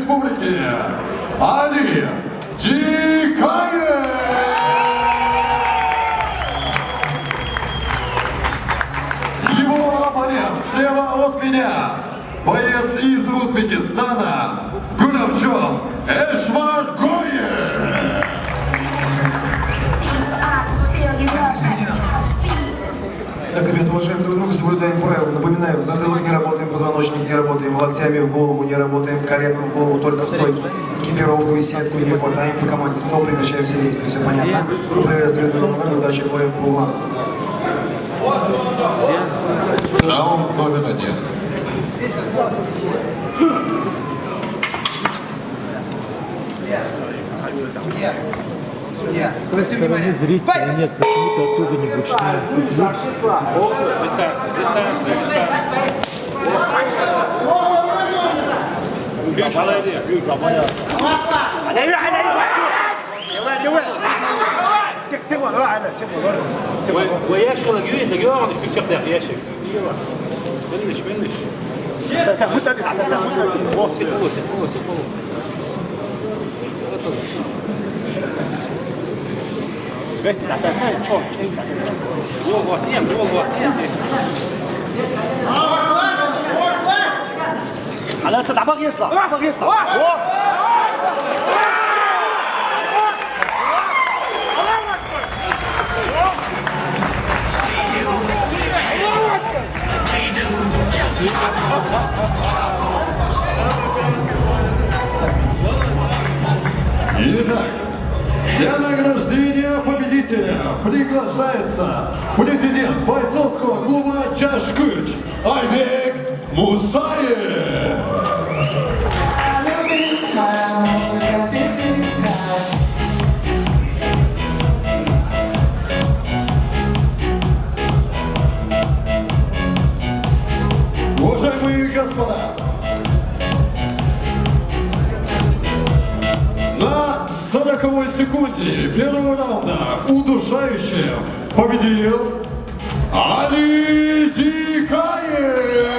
Республики Али Дикаев. Его оппонент слева от меня, боец из Узбекистана Гулямджон Эшмаргоев. Так, ребята, уважаем друг друга, соблюдаем правила. Напоминаю, в затылок не работаем, позвоночник не работаем, локтями в голову не работаем, коленом в голову только в стойке. Экипировку и сетку не хватаем по команде. Стоп, прекращаем все действия, все понятно? Управляем стрельбой руками, удачи боем по углам. Раунд номер 1. Зрителей нет, почему-то оттуда не начинают. Итак, для награждения победителя приглашается президент бойцовского клуба «Чашкыч» Айбек Мусаев. Уважаемые господа, на 40-й секунде первого раунда удушающим победил Али Дикаев.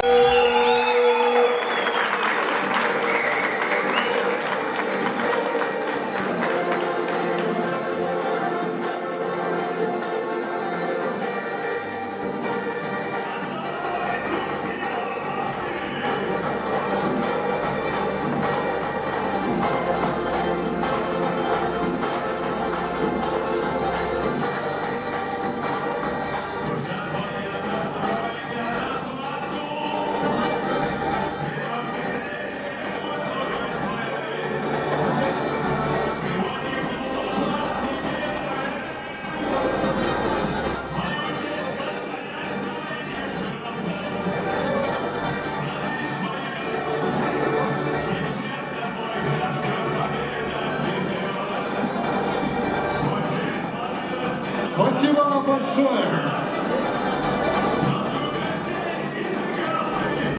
Спасибо большое.